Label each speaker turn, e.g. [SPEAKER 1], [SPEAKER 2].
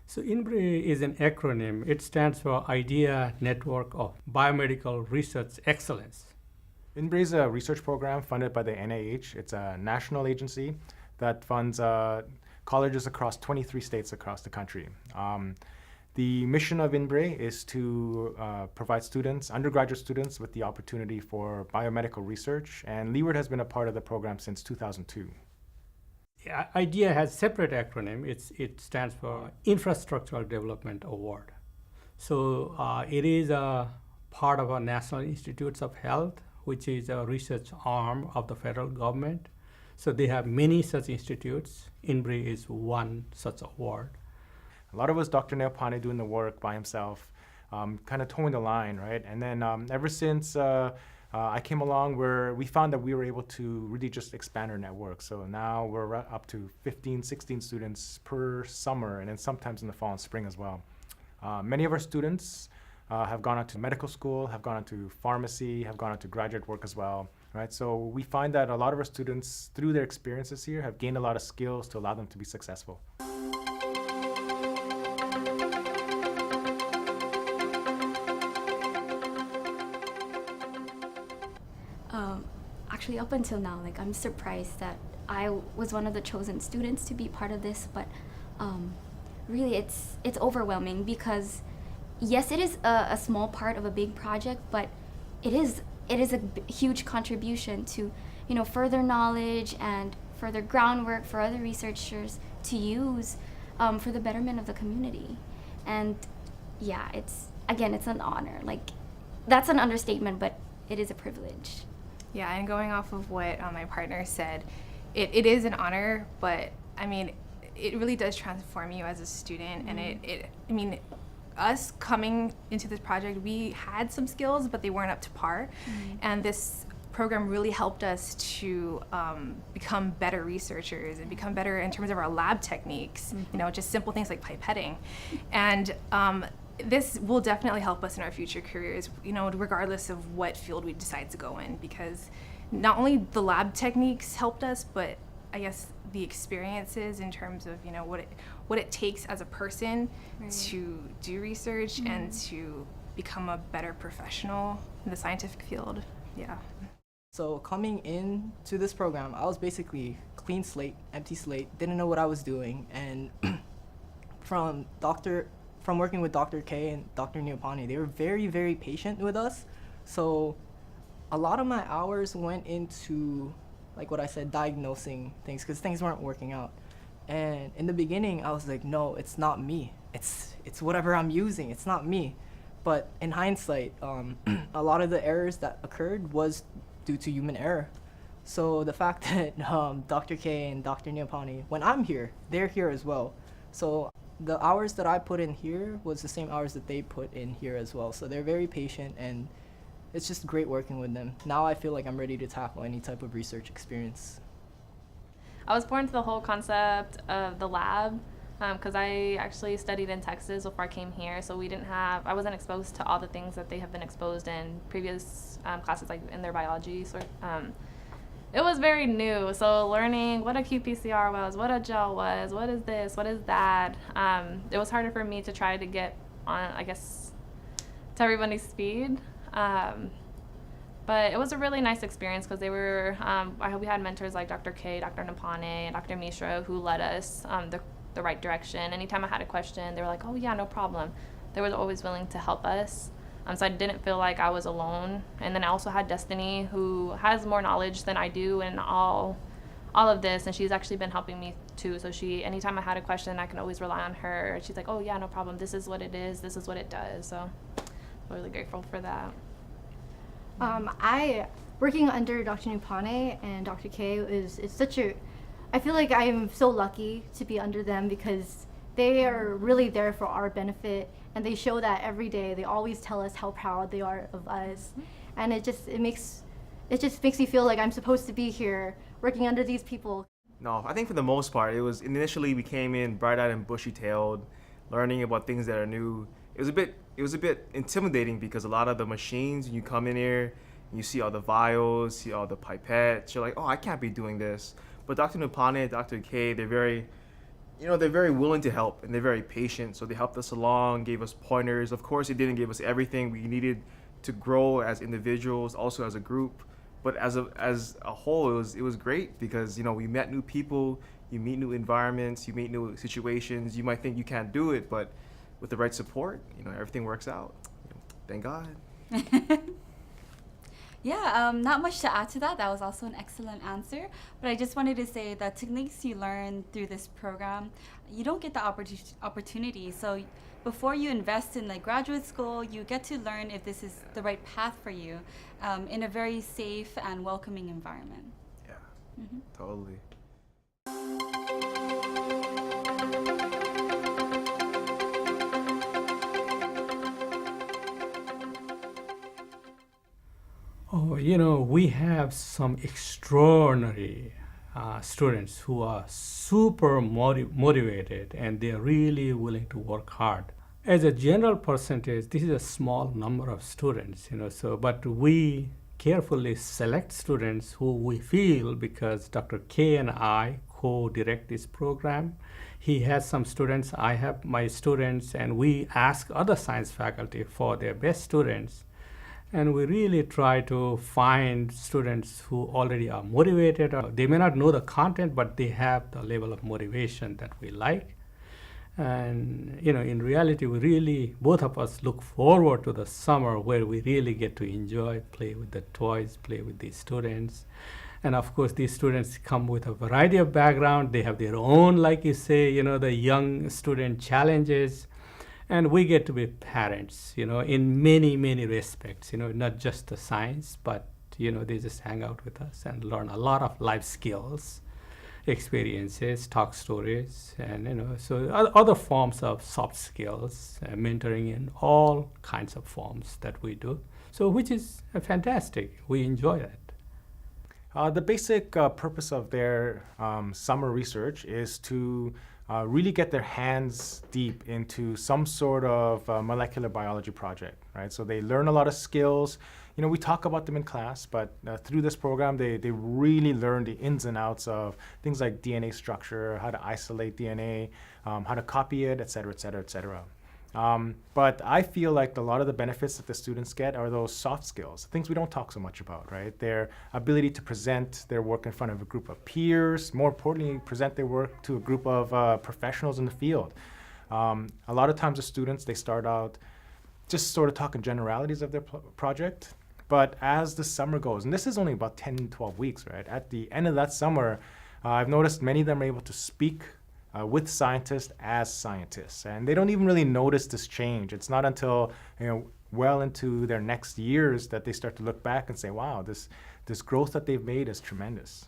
[SPEAKER 1] So INBRE is an acronym. It stands for Idea Network of Biomedical Research Excellence.
[SPEAKER 2] INBRE is a research program funded by the NIH. It's a national agency that funds colleges across 23 states across the country. The mission of INBRE is to provide students, undergraduate students, with the opportunity for biomedical research, and Leeward has been a part of the program since 2002.
[SPEAKER 1] Yeah, IDEA has separate acronym. It stands for Infrastructural Development Award. So it is a part of our National Institutes of Health, which is a research arm of the federal government. So they have many such institutes. INBRE is one such award.
[SPEAKER 2] A lot of us, Dr. Neopane doing the work by himself, kind of towing the line, right? And then ever since I came along, we found that we were able to really just expand our network. So now we're up to 15, 16 students per summer, and then sometimes in the fall and spring as well. Many of our students have gone on to medical school, have gone on to pharmacy, have gone on to graduate work as well, right? So we find that a lot of our students, through their experiences here, have gained a lot of skills to allow them to be successful.
[SPEAKER 3] Actually, up until now, I'm surprised that I was one of the chosen students to be part of this, but really it's overwhelming because yes, it is a small part of a big project, but it is a huge contribution to further knowledge and further groundwork for other researchers to use for the betterment of the community. And yeah, it's an honor. That's an understatement, but it is a privilege.
[SPEAKER 4] Yeah, and going off of what my partner said, it is an honor, but I mean, it really does transform you as a student. Mm-hmm. And us coming into this project, we had some skills, but they weren't up to par. Mm-hmm. And this program really helped us to become better researchers and become better in terms of our lab techniques, mm-hmm. Just simple things like pipetting. And this will definitely help us in our future careers, regardless of what field we decide to go in, because not only the lab techniques helped us, but I guess the experiences in terms of, what it takes as a person right. to do research mm-hmm. and to become a better professional in the scientific field. Yeah.
[SPEAKER 5] So coming into this program, I was basically clean slate, empty slate, didn't know what I was doing, and from working with Dr. K and Dr. Neopane, they were very, very patient with us. So a lot of my hours went into, what I said, diagnosing things, because things weren't working out. And in the beginning, I was like, no, it's not me. It's whatever I'm using. It's not me. But in hindsight, a lot of the errors that occurred was due to human error. So the fact that Dr. K and Dr. Neopane, when I'm here, they're here as well. So the hours that I put in here was the same hours that they put in here as well. So they're very patient, and it's just great working with them. Now I feel like I'm ready to tackle any type of research experience.
[SPEAKER 6] I was born to the whole concept of the lab because I actually studied in Texas before I came here, so I wasn't exposed to all the things that they have been exposed in previous classes, like in their biology. So it was very new, so learning what a qPCR was, what a gel was, what is this, what is that. It was harder for me to try to get on, I guess, to everybody's speed. But it was a really nice experience because they were, we had mentors like Dr. K, Dr. Neopane, and Dr. Mishra who led us the right direction. Anytime I had a question, they were like, oh yeah, no problem. They were always willing to help us. So I didn't feel like I was alone. And then I also had Destiny, who has more knowledge than I do in all of this, and she's actually been helping me too. So anytime I had a question, I can always rely on her. She's like, oh yeah, no problem. This is what it is. This is what it does. So I'm really grateful for that.
[SPEAKER 7] Working under Dr. Neopane and Dr. K is I feel like I'm so lucky to be under them because they are really there for our benefit, and they show that every day. They always tell us how proud they are of us, and it just makes me feel like I'm supposed to be here working under these people.
[SPEAKER 8] No, I think for the most part, it was initially we came in bright-eyed and bushy-tailed, learning about things that are new. It was a bit intimidating because a lot of the machines, you come in here, and you see all the vials, see all the pipettes, you're like, oh, I can't be doing this. But Dr. Neopane and Dr. K, they're very you know, they're very willing to help and they're very patient. So they helped us along, gave us pointers. Of course, they didn't give us everything we needed to grow as individuals, also as a group. But as a whole, it was great because, you know, we met new people, you meet new environments, you meet new situations. You might think you can't do it, but with the right support, you know, everything works out. Thank God.
[SPEAKER 9] Yeah, not much to add to that. That was also an excellent answer. But I just wanted to say the techniques you learn through this program, you don't get the opportunity. So before you invest in like graduate school, you get to learn if this is the right path for you in a very safe and welcoming environment.
[SPEAKER 8] Yeah, totally.
[SPEAKER 1] Oh, you know, we have some extraordinary students who are super motivated and they are really willing to work hard. As a general percentage, this is a small number of students, you know, so, but we carefully select students who we feel, because Dr. K and I co-direct this program. He has some students, I have my students, and we ask other science faculty for their best students. And we really try to find students who already are motivated. Or they may not know the content, but they have the level of motivation that we like. And you know, in reality, we really, both of us look forward to the summer where we really get to enjoy, play with the toys, play with these students. And of course, these students come with a variety of background. They have their own, like you say, you know, the young student challenges. And we get to be parents, you know, in many, many respects, you know, not just the science, but, you know, they just hang out with us and learn a lot of life skills, experiences, talk stories, and, you know, so other forms of soft skills, mentoring in all kinds of forms that we do. So, which is fantastic. We enjoy it.
[SPEAKER 2] The basic purpose of their summer research is to really get their hands deep into some sort of molecular biology project, right? So they learn a lot of skills. You know, we talk about them in class, but through this program, they really learn the ins and outs of things like DNA structure, how to isolate DNA, how to copy it, et cetera, et cetera, et cetera. But I feel like a lot of the benefits that the students get are those soft skills, things we don't talk so much about, right? Their ability to present their work in front of a group of peers, more importantly, present their work to a group of professionals in the field. A lot of times the students, they start out just sort of talking generalities of their project, but as the summer goes, and this is only about 10, 12 weeks, right? At the end of that summer, I've noticed many of them are able to speak with scientists as scientists, and they don't even really notice this change. It's not until, you know, well into their next years that they start to look back and say, wow, this growth that they've made is tremendous.